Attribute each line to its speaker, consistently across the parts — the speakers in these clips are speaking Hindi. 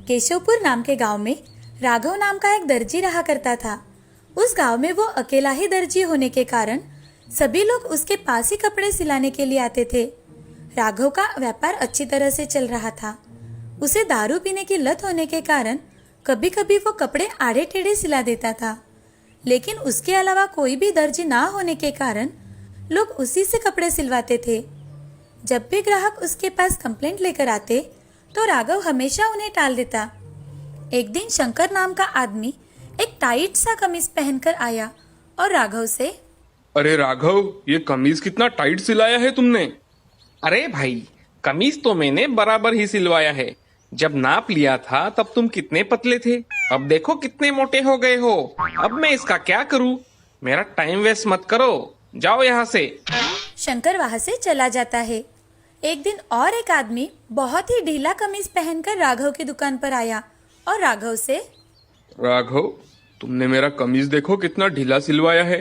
Speaker 1: केशवपुर नाम के गांव में राघव नाम का एक दर्जी रहा करता था। उस गांव में वो अकेला ही दर्जी होने के कारण सभी लोग उसके पास ही कपड़े सिलाने के लिए आते थे। राघव का व्यापार अच्छी तरह से चल रहा था। उसे दारू पीने की लत होने के कारण कभी कभी वो कपड़े आड़े टेढ़े सिला देता था, लेकिन उसके अलावा कोई भी दर्जी ना होने के कारण लोग उसी से कपड़े सिलवाते थे। जब भी ग्राहक उसके पास कंप्लेंट लेकर आते तो राघव हमेशा उन्हें टाल देता। एक दिन शंकर नाम का आदमी एक टाइट सा कमीज पहनकर आया और राघव से,
Speaker 2: अरे राघव, ये कमीज कितना टाइट सिलाया है तुमने।
Speaker 3: अरे भाई, कमीज तो मैंने बराबर ही सिलवाया है। जब नाप लिया था तब तुम कितने पतले थे, अब देखो कितने मोटे हो गए हो। अब मैं इसका क्या करूं? मेरा टाइम वेस्ट मत करो, जाओ यहाँ से।
Speaker 1: शंकर वहां से चला जाता है। एक दिन और एक आदमी बहुत ही ढीला कमीज पहनकर राघव की दुकान पर आया और राघव से,
Speaker 2: राघव, तुमने मेरा कमीज देखो कितना ढीला सिलवाया है।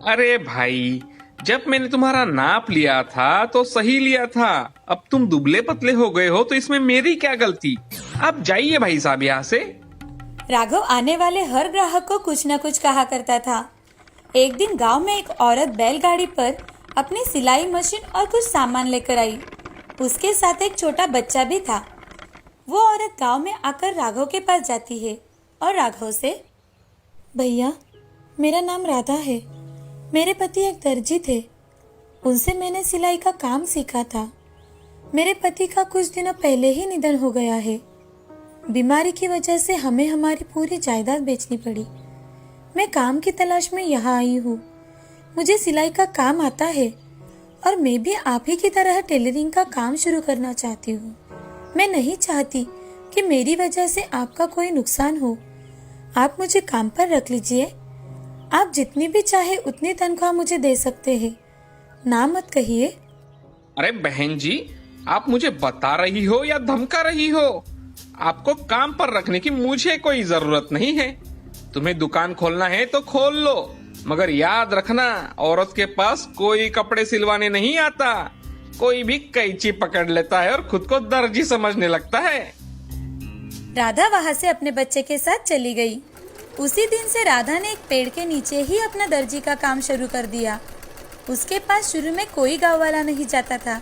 Speaker 3: अरे भाई, जब मैंने तुम्हारा नाप लिया था तो सही लिया था। अब तुम दुबले पतले हो गए हो तो इसमें मेरी क्या गलती। अब जाइए भाई साहब यहाँ से।
Speaker 1: राघव आने वाले हर ग्राहक को कुछ न कुछ कहा करता था। एक दिन गांव में एक औरत बैलगाड़ी पर अपनी सिलाई मशीन और कुछ सामान लेकर आई। उसके साथ एक छोटा बच्चा भी था। वो औरत गांव में आकर राघव के पास जाती है और राघव से, भैया, मेरा नाम राधा है। मेरे पति एक दर्जी थे। उनसे मैंने सिलाई का काम सीखा था। मेरे पति का कुछ दिनों पहले ही निधन हो गया है। बीमारी की वजह से हमें हमारी पूरी जायदाद बेचनी पड़ी। मैं काम की तलाश में यहाँ आई हूँ। मुझे सिलाई का काम आता है और मैं भी आप ही की तरह टेलरिंग का काम शुरू करना चाहती हूँ। मैं नहीं चाहती कि मेरी वजह से आपका कोई नुकसान हो। आप मुझे काम पर रख लीजिए। आप जितनी भी चाहे उतनी तनख्वाह मुझे दे सकते हैं। ना मत कहिए।
Speaker 3: अरे बहन जी, आप मुझे बता रही हो या धमका रही हो? आपको काम पर रखने की मुझे कोई जरूरत नहीं है। तुम्हें दुकान खोलना है तो खोल लो, मगर याद रखना, औरत के पास कोई कपड़े सिलवाने नहीं आता। कोई भी कैंची पकड़ लेता है और खुद को दर्जी समझने लगता है।
Speaker 1: राधा वहाँ से अपने बच्चे के साथ चली गई। उसी दिन से राधा ने एक पेड़ के नीचे ही अपना दर्जी का काम शुरू कर दिया। उसके पास शुरू में कोई गाँव वाला नहीं जाता था।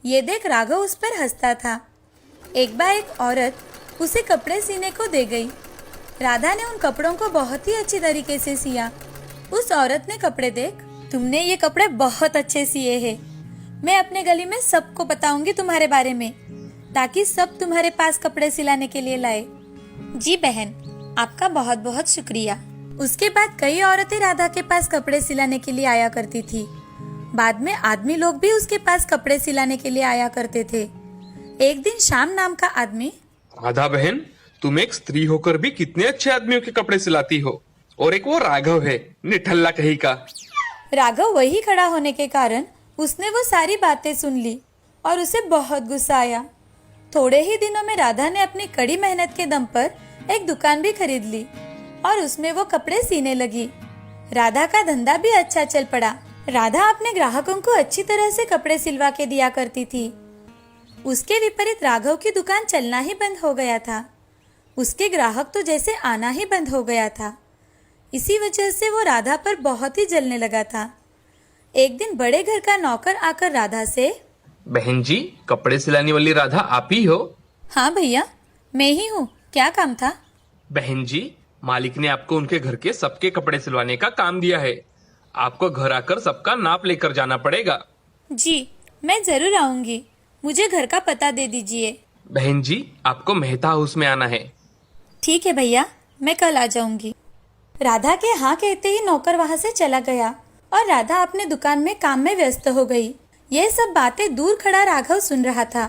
Speaker 1: ये देख राघव उस पर हंसता था। एक बार एक औरत उसे कपड़े सीने को दे गई। राधा ने उन कपड़ों को बहुत ही अच्छी तरीके से सिया। उस औरत ने कपड़े देख, तुमने ये कपड़े बहुत अच्छे सिए हैं। मैं अपने गली में सबको बताऊंगी तुम्हारे बारे में, ताकि सब तुम्हारे पास कपड़े सिलाने के लिए लाए। जी बहन, आपका बहुत बहुत शुक्रिया। उसके बाद कई औरतें राधा के पास कपड़े सिलाने के लिए आया करती थी। बाद में आदमी लोग भी उसके पास कपड़े सिलाने के लिए आया करते थे। एक दिन श्याम नाम का आदमी,
Speaker 2: राधा बहन, तुम एक स्त्री होकर भी कितने अच्छे आदमियों के कपड़े सिलाती हो। और एक वो राघव है, निठल्ला कहीं का।
Speaker 1: राघव वही खड़ा होने के कारण उसने वो सारी बातें सुन ली और उसे बहुत गुस्सा आया। थोड़े ही दिनों में राधा ने अपनी कड़ी मेहनत के दम पर एक दुकान भी खरीद ली और उसमें वो कपड़े सीने लगी। राधा का धंधा भी अच्छा चल पड़ा। राधा अपने ग्राहकों को अच्छी तरह से कपड़े सिलवा के दिया करती थी। उसके विपरीत राघव की दुकान चलना ही बंद हो गया था। उसके ग्राहक तो जैसे आना ही बंद हो गया था। इसी वजह से वो राधा पर बहुत ही जलने लगा था। एक दिन बड़े घर का नौकर आकर राधा से,
Speaker 3: बहन जी, कपड़े सिलाने वाली राधा आप ही हो?
Speaker 1: हाँ भैया, मैं ही हूँ। क्या काम था?
Speaker 3: बहन जी, मालिक ने आपको उनके घर के सबके कपड़े सिलवाने का काम दिया है। आपको घर आकर सबका नाप लेकर जाना पड़ेगा।
Speaker 1: जी, मैं जरूर आऊंगी। मुझे घर का पता दे दीजिए।
Speaker 3: बहन जी, आपको मेहता हाउस में आना है।
Speaker 1: ठीक है भैया, मैं कल आ जाऊंगी। राधा के हाँ कहते ही नौकर वहाँ से चला गया और राधा अपने दुकान में काम में व्यस्त हो गई। यह सब बातें दूर खड़ा राघव सुन रहा था।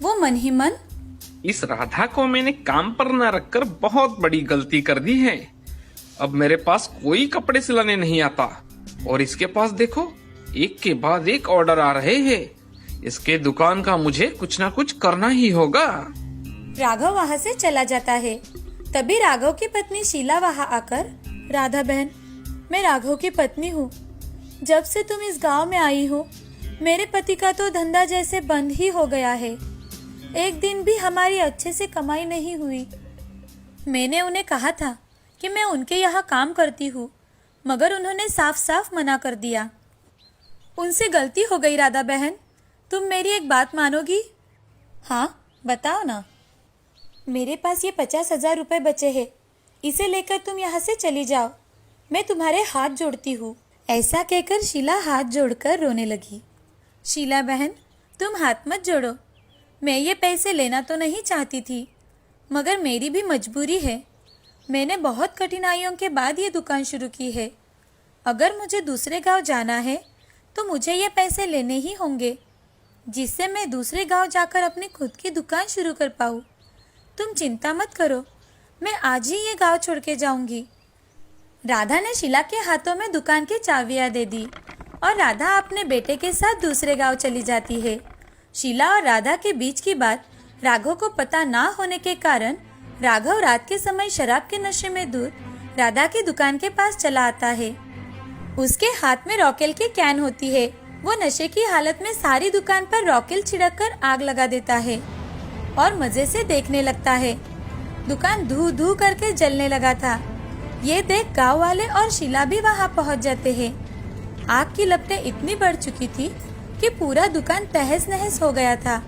Speaker 1: वो मन ही मन,
Speaker 3: इस राधा को मैंने काम पर न रखकर बहुत बड़ी गलती कर दी है। अब मेरे पास कोई कपड़े सिलाने नहीं आता और इसके पास देखो, एक के बाद एक ऑर्डर आ रहे हैं। इसके दुकान का मुझे कुछ ना कुछ करना ही होगा।
Speaker 1: राघव वहाँ से चला जाता है। तभी राघव की पत्नी शीला वहाँ आकर, राधा बहन, मैं राघव की पत्नी हूँ। जब से तुम इस गांव में आई हो, मेरे पति का तो धंधा जैसे बंद ही हो गया है। एक दिन भी हमारी अच्छे से कमाई नहीं हुई। मैंने उन्हें कहा था कि मैं उनके यहाँ काम करती हूँ, मगर उन्होंने साफ साफ मना कर दिया। उनसे गलती हो गई राधा बहन, तुम मेरी एक बात मानोगी? हाँ बताओ ना। मेरे पास ये 50,000 रुपये बचे हैं, इसे लेकर तुम यहाँ से चली जाओ, मैं तुम्हारे हाथ जोड़ती हूँ। ऐसा कहकर शीला हाथ जोड़कर रोने लगी। शीला बहन, तुम हाथ मत जोड़ो, मैं ये पैसे लेना तो नहीं चाहती थी, मगर मेरी भी मजबूरी है। मैंने बहुत कठिनाइयों के बाद ये दुकान शुरू की है। अगर मुझे दूसरे गांव जाना है तो मुझे ये पैसे लेने ही होंगे, जिससे मैं दूसरे गांव जाकर अपनी खुद की दुकान शुरू कर पाऊँ। तुम चिंता मत करो, मैं आज ही ये गांव छोड़ के जाऊंगी। राधा ने शीला के हाथों में दुकान की चाबियां दे दी और राधा अपने बेटे के साथ दूसरे गांव चली जाती है। शीला और राधा के बीच की बात राघव को पता ना होने के कारण राघव रात के समय शराब के नशे में धुत राधा की दुकान के पास चला आता है। उसके हाथ में रॉकेल की कैन होती है। वो नशे की हालत में सारी दुकान पर रॉकेल छिड़क कर आग लगा देता है और मजे से देखने लगता है। दुकान धू धू करके जलने लगा था। ये देख गांव वाले और शीला भी वहां पहुंच जाते हैं। आग की लपटें इतनी बढ़ चुकी थी कि पूरा दुकान तहस नहस हो गया था।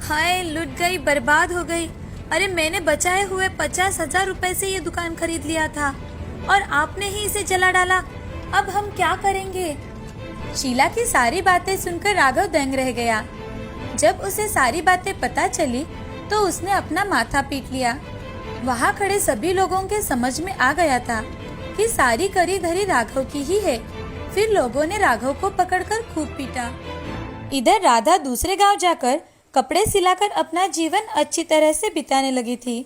Speaker 1: हाय, लुट गई, बर्बाद हो गई। अरे मैंने बचाए हुए 50,000 रुपए से ये दुकान खरीद लिया था और आपने ही इसे जला डाला। अब हम क्या करेंगे? शीला की सारी बातें सुनकर राघव दंग रह गया। जब उसे सारी बातें पता चली तो उसने अपना माथा पीट लिया। वहाँ खड़े सभी लोगों के समझ में आ गया था कि सारी करी धरी राघव की ही है। फिर लोगों ने राघव को पकड़कर खूब पीटा। इधर राधा दूसरे गांव जाकर कपड़े सिलाकर अपना जीवन अच्छी तरह से बिताने लगी थी।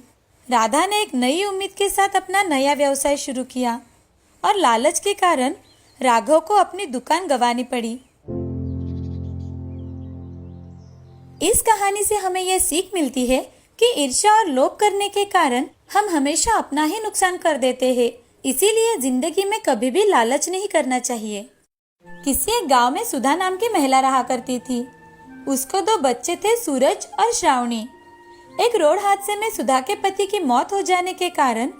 Speaker 1: राधा ने एक नई उम्मीद के साथ अपना नया व्यवसाय शुरू किया और लालच के कारण राघव को अपनी दुकान गंवानी पड़ी। इस कहानी से हमें यह सीख मिलती है कि ईर्ष्या और लोभ करने के कारण हम हमेशा अपना ही नुकसान कर देते हैं। इसीलिए जिंदगी में कभी भी लालच नहीं करना चाहिए। किसी एक गांव में सुधा नाम की महिला रहा करती थी। उसको 2 बच्चे थे, सूरज और श्रावणी। एक रोड हादसे में सुधा के पति की मौत हो जाने के कारण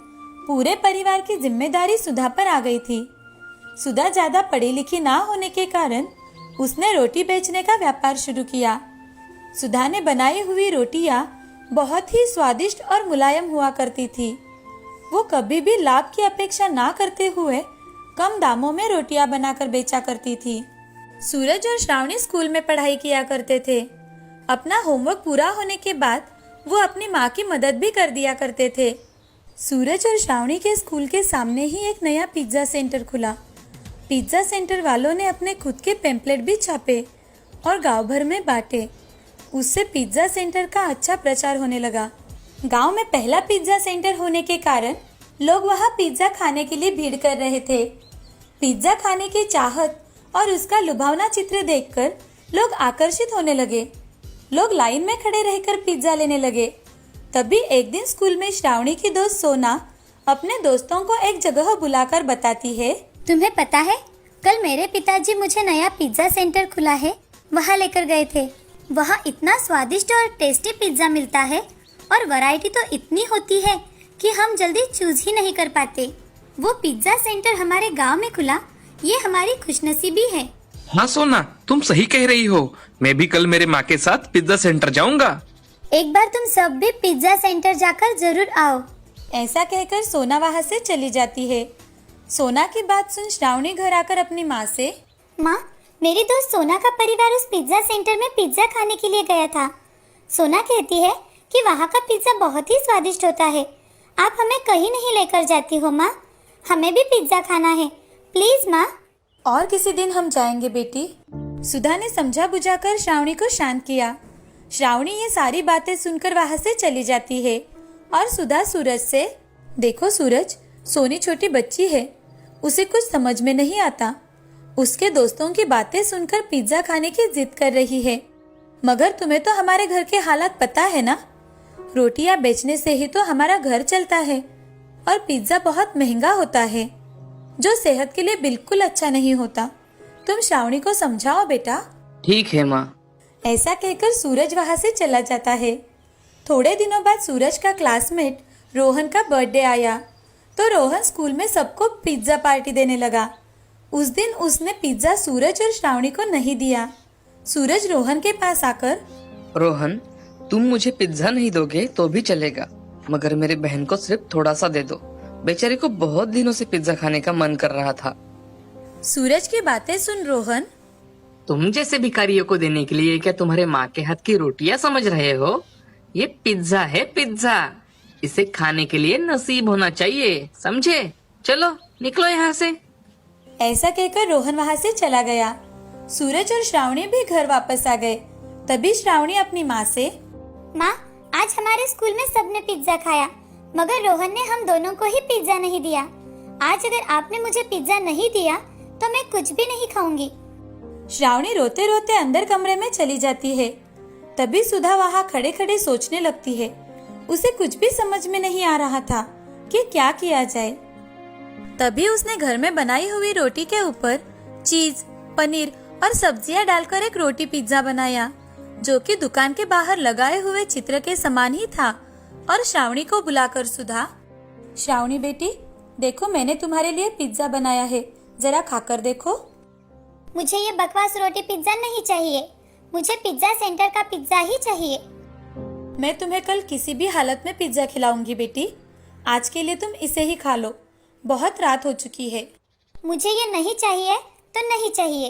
Speaker 1: पूरे परिवार की जिम्मेदारी सुधा पर आ गई थी। सुधा ज्यादा पढ़ी लिखी ना होने के कारण उसने रोटी बेचने का व्यापार शुरू किया। सुधा ने बनाई हुई रोटियां बहुत ही स्वादिष्ट और मुलायम हुआ करती थी। वो कभी भी लाभ की अपेक्षा ना करते हुए कम दामों में रोटियां बनाकर बेचा करती थी। सूरज और श्रावणी स्कूल में पढ़ाई किया करते थे। अपना होमवर्क पूरा होने के बाद वो अपनी माँ की मदद भी कर दिया करते थे। सूरज और श्रावणी के स्कूल के सामने ही एक नया पिज्जा सेंटर खुला। पिज्जा सेंटर वालों ने अपने खुद के पेम्पलेट भी छापे और गांव भर में बांटे। उससे पिज्जा सेंटर का अच्छा प्रचार होने लगा। गांव में पहला पिज्जा सेंटर होने के कारण लोग वहां पिज्जा खाने के लिए भीड़ कर रहे थे। पिज्जा खाने की चाहत और उसका लुभावना चित्र देखकर लोग आकर्षित होने लगे। लोग लाइन में खड़े रहकर पिज्जा लेने लगे। तभी एक दिन स्कूल में श्रावणी की दोस्त सोना अपने दोस्तों को एक जगह बुलाकर बताती है,
Speaker 4: तुम्हें पता है, कल मेरे पिताजी मुझे नया पिज्जा सेंटर खुला है, वहाँ लेकर गए थे। वहाँ इतना स्वादिष्ट और टेस्टी पिज्जा मिलता है और वैरायटी तो इतनी होती है कि हम जल्दी चूज ही नहीं कर पाते। वो पिज्जा सेंटर हमारे गांव में खुला, ये हमारी खुशनसीबी है।
Speaker 2: हाँ सोना, तुम सही कह रही हो। मैं भी कल मेरे माँ के साथ पिज्जा सेंटर जाऊंगा।
Speaker 4: एक बार तुम सब भी पिज्जा सेंटर जाकर जरूर आओ।
Speaker 1: ऐसा कहकर सोना वहाँ से चली जाती है। सोना की बात सुन श्रावणी घर आकर अपनी माँ से,
Speaker 4: माँ, मेरी दोस्त सोना का परिवार उस पिज्जा सेंटर में पिज्जा खाने के लिए गया था। सोना कहती है कि वहाँ का पिज्जा बहुत ही स्वादिष्ट होता है। आप हमें कहीं नहीं लेकर जाती हो माँ, हमें भी पिज्जा खाना है, प्लीज माँ।
Speaker 1: और किसी दिन हम जाएंगे बेटी। सुधा ने समझा बुझाकर श्रावणी को शांत किया। श्रावणी ये सारी बातें सुनकर वहाँ से चली जाती है और सुधा सूरज से, देखो सूरज, सोनी छोटी बच्ची है, उसे कुछ समझ में नहीं आता। उसके दोस्तों की बातें सुनकर पिज्जा खाने की जिद कर रही है। मगर तुम्हें तो हमारे घर के हालात पता है ना, रोटियां बेचने से ही तो हमारा घर चलता है और पिज्जा बहुत महंगा होता है, जो सेहत के लिए बिल्कुल अच्छा नहीं होता। तुम श्रावणी को समझाओ बेटा।
Speaker 5: ठीक है माँ।
Speaker 1: ऐसा कहकर सूरज वहाँ से चला जाता है। थोड़े दिनों बाद सूरज का क्लासमेट रोहन का बर्थडे आया तो रोहन स्कूल में सबको पिज्ज़ा पार्टी देने लगा। उस दिन उसने पिज्ज़ा सूरज और श्रावणी को नहीं दिया। सूरज रोहन के पास आकर,
Speaker 5: रोहन, तुम मुझे पिज्जा नहीं दोगे तो भी चलेगा, मगर मेरी बहन को सिर्फ थोड़ा सा दे दो। बेचारी को बहुत दिनों से पिज्जा खाने का मन कर रहा था।
Speaker 1: सूरज की बातें सुन रोहन,
Speaker 5: तुम जैसे भिखारियों को देने के लिए क्या तुम्हारे माँ के हाथ की रोटियां समझ रहे हो? ये पिज्जा है, पिज्जा। इसे खाने के लिए नसीब होना चाहिए, समझे? चलो निकलो यहाँ से।
Speaker 1: ऐसा कहकर रोहन वहाँ से चला गया। सूरज और श्रावणी भी घर वापस आ गए। तभी श्रावणी अपनी माँ से,
Speaker 4: माँ, आज हमारे स्कूल में सबने पिज्जा खाया, मगर रोहन ने हम दोनों को ही पिज्जा नहीं दिया। आज अगर आपने मुझे पिज्जा नहीं दिया तो मैं कुछ भी नहीं खाऊंगी।
Speaker 1: श्रावणी रोते रोते अंदर कमरे में चली जाती है। तभी सुधा वहाँ खड़े खड़े सोचने लगती है। उसे कुछ भी समझ में नहीं आ रहा था कि क्या किया जाए। तभी उसने घर में बनाई हुई रोटी के ऊपर चीज, पनीर और सब्जियां डालकर एक रोटी पिज्जा बनाया, जो कि दुकान के बाहर लगाए हुए चित्र के समान ही था। और श्रावणी को बुलाकर सुधा, श्रावणी बेटी, देखो मैंने तुम्हारे लिए पिज्जा बनाया है, जरा खाकर देखो।
Speaker 4: मुझे ये बकवास रोटी पिज्जा नहीं चाहिए, मुझे पिज्जा सेंटर का पिज्जा ही चाहिए।
Speaker 1: मैं तुम्हें कल किसी भी हालत में पिज्जा खिलाऊंगी बेटी। आज के लिए तुम इसे ही खा लो, बहुत रात हो चुकी है।
Speaker 4: मुझे ये नहीं चाहिए तो नहीं चाहिए।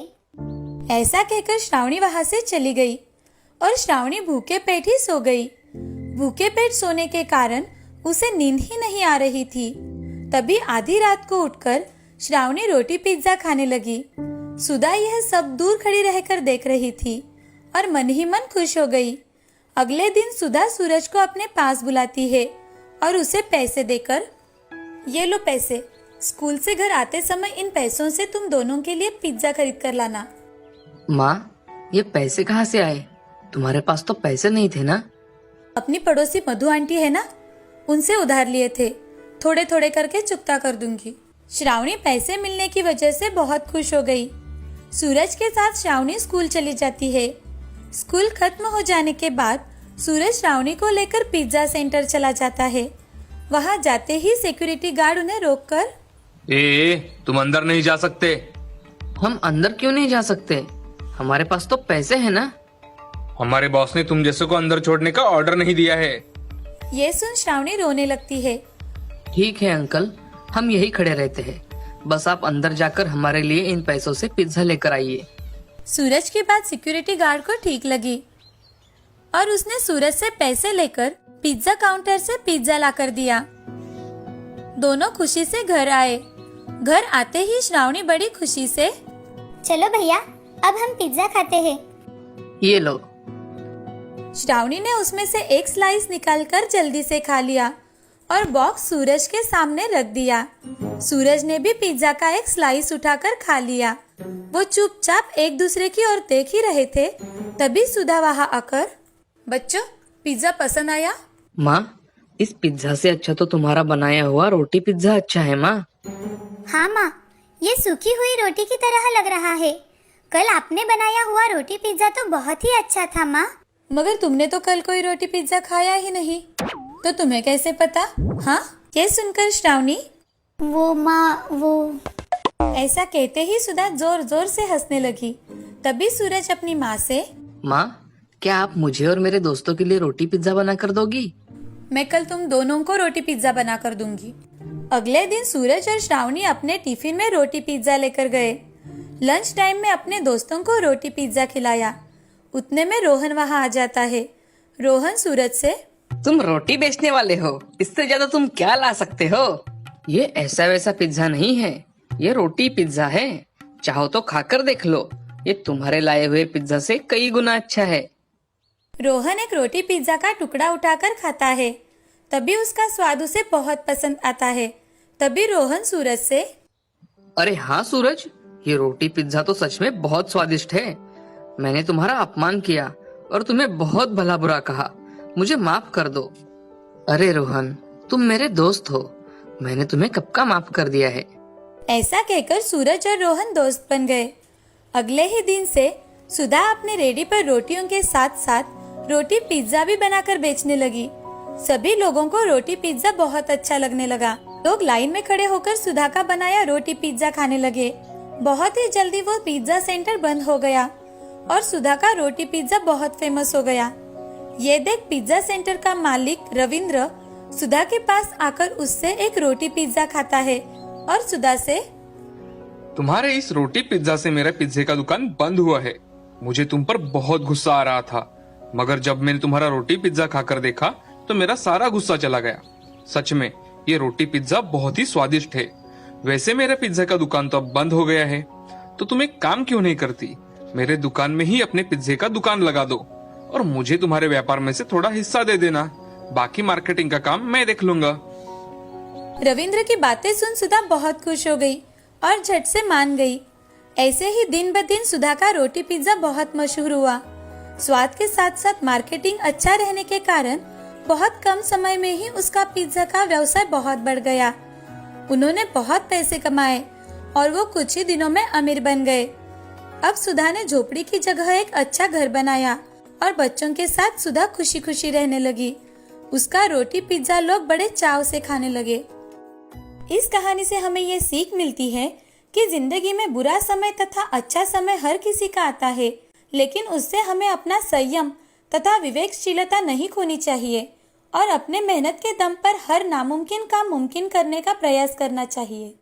Speaker 1: ऐसा कहकर श्रावणी वहां से चली गई और श्रावणी भूखे पेट ही सो गई। भूखे पेट सोने के कारण उसे नींद ही नहीं आ रही थी। तभी आधी रात को उठकर श्रावणी रोटी पिज्जा खाने लगी। सुधा यह सब दूर खड़ी रहकर देख रही थी और मन ही मन खुश हो गई। अगले दिन सुधा सूरज को अपने पास बुलाती है और उसे पैसे देकर, ये लो पैसे, स्कूल से घर आते समय इन पैसों से तुम दोनों के लिए पिज्जा खरीद कर लाना।
Speaker 5: माँ, ये पैसे कहाँ से आए? तुम्हारे पास तो पैसे नहीं थे ना?
Speaker 1: अपनी पड़ोसी मधु आंटी है ना, उनसे उधार लिए थे, थोड़े थोड़े करके चुकता कर दूंगी। श्रावणी पैसे मिलने की वजह से बहुत खुश हो गई। सूरज के साथ श्रावणी स्कूल चली जाती है। स्कूल खत्म हो जाने के बाद सूरज श्रावणी को लेकर पिज्जा सेंटर चला जाता है। वहां जाते ही सिक्योरिटी गार्ड उन्हें रोककर,
Speaker 2: तुम अंदर नहीं जा सकते।
Speaker 5: हम अंदर क्यों नहीं जा सकते? हमारे पास तो पैसे हैं ना।
Speaker 2: हमारे बॉस ने तुम जैसे को अंदर छोड़ने का ऑर्डर नहीं दिया है।
Speaker 1: ये सुन श्रावणी रोने लगती है।
Speaker 5: ठीक है अंकल, हम यही खड़े रहते हैं, बस आप अंदर जाकर हमारे लिए इन पैसों से पिज्जा लेकर आइए।
Speaker 1: सूरज की बात सिक्योरिटी गार्ड को ठीक लगी और उसने सूरज से पैसे लेकर पिज्जा काउंटर से पिज्जा लाकर दिया। दोनों खुशी से घर आए। घर आते ही श्रावणी बड़ी खुशी से,
Speaker 4: चलो भैया, अब हम पिज्जा खाते हैं।
Speaker 5: ये लो।
Speaker 1: श्रावणी ने उसमें से एक स्लाइस निकालकर जल्दी से खा लिया और बॉक्स सूरज के सामने रख दिया। सूरज ने भी पिज्जा का एक स्लाइस उठाकर खा लिया। वो चुपचाप एक दूसरे की ओर देख ही रहे थे। तभी सुधा वहां आकर, बच्चों, पिज्जा पसंद आया?
Speaker 5: माँ, इस पिज्जा से अच्छा तो तुम्हारा बनाया हुआ रोटी पिज्जा अच्छा है माँ।
Speaker 4: हाँ माँ, ये सूखी हुई रोटी की तरह लग रहा है। कल आपने बनाया हुआ रोटी पिज्जा तो बहुत ही अच्छा था माँ।
Speaker 1: मगर तुमने तो कल कोई रोटी पिज्जा खाया ही नहीं, तो तुम्हें कैसे पता? हाँ, ये सुनकर श्रावणी,
Speaker 4: वो माँ, वो।
Speaker 1: ऐसा कहते ही सुधा जोर जोर से हंसने लगी। तभी सूरज अपनी माँ से,
Speaker 5: माँ, क्या आप मुझे और मेरे दोस्तों के लिए रोटी पिज्जा बना कर दोगी?
Speaker 1: मैं कल तुम दोनों को रोटी पिज्जा बना कर दूंगी। अगले दिन सूरज और श्रावणी अपने टिफिन में रोटी पिज्जा लेकर गए। लंच टाइम में अपने दोस्तों को रोटी पिज्जा खिलाया। उतने में रोहन वहां आ जाता है। रोहन सूरज से,
Speaker 5: तुम रोटी बेचने वाले हो, इससे ज्यादा तुम क्या ला सकते हो? ये ऐसा वैसा पिज्जा नहीं है, ये रोटी पिज्जा है। चाहो तो खाकर देख लो, ये तुम्हारे लाए हुए पिज्जा से कई गुना अच्छा है।
Speaker 1: रोहन एक रोटी पिज्जा का टुकड़ा उठाकर खाता है। तभी उसका स्वाद उसे बहुत पसंद आता है। तभी रोहन सूरज से,
Speaker 5: अरे हाँ सूरज, ये रोटी पिज्जा तो सच में बहुत स्वादिष्ट है। मैंने तुम्हारा अपमान किया और तुम्हें बहुत भला बुरा कहा, मुझे माफ कर दो। अरे रोहन, तुम मेरे दोस्त हो, मैंने तुम्हें कब का माफ कर दिया है।
Speaker 1: ऐसा कहकर सूरज और रोहन दोस्त बन गए। अगले ही दिन से सुधा अपने रेडी पर रोटियों के साथ साथ रोटी पिज्जा भी बनाकर बेचने लगी। सभी लोगों को रोटी पिज्जा बहुत अच्छा लगने लगा। लोग लाइन में खड़े होकर सुधा का बनाया रोटी पिज्जा खाने लगे। बहुत ही जल्दी वो पिज्जा सेंटर बंद हो गया और सुधा का रोटी पिज्जा बहुत फेमस हो गया। ये देख पिज्जा सेंटर का मालिक रविंद्र सुधा के पास आकर उससे एक रोटी पिज्जा खाता है और सुधा से,
Speaker 2: तुम्हारे इस रोटी पिज्जा से मेरा पिज्जे का दुकान बंद हुआ है। मुझे तुम पर बहुत गुस्सा आ रहा था, मगर जब मैंने तुम्हारा रोटी पिज्जा खाकर देखा तो मेरा सारा गुस्सा चला गया। सच में ये रोटी पिज्जा बहुत ही स्वादिष्ट है। वैसे मेरे पिज्जा का दुकान तो अब बंद हो गया है, तो तुम एक काम क्यों नहीं करती, मेरे दुकान में ही अपने पिज्जे का दुकान लगा दो और मुझे तुम्हारे व्यापार में से थोड़ा हिस्सा दे देना। बाकी मार्केटिंग का काम मैं देख लूंगा।
Speaker 1: रविंद्र की बातें सुन सुधा बहुत खुश हो गई और झट से मान गई। ऐसे ही दिन ब दिन सुधा का रोटी पिज्जा बहुत मशहूर हुआ। स्वाद के साथ साथ मार्केटिंग अच्छा रहने के कारण बहुत कम समय में ही उसका पिज्जा का व्यवसाय बहुत बढ़ गया। उन्होंने बहुत पैसे कमाए और वो कुछ ही दिनों में अमीर बन गए। अब सुधा ने झोपड़ी की जगह एक अच्छा घर बनाया और बच्चों के साथ सुधा खुशी खुशी रहने लगी। उसका रोटी पिज्जा लोग बड़े चाव से खाने लगे। इस कहानी से हमें ये सीख मिलती है कि जिंदगी में बुरा समय तथा अच्छा समय हर किसी का आता है, लेकिन उससे हमें अपना संयम तथा विवेकशीलता नहीं खोनी चाहिए और अपने मेहनत के दम पर हर नामुमकिन काम मुमकिन करने का प्रयास करना चाहिए।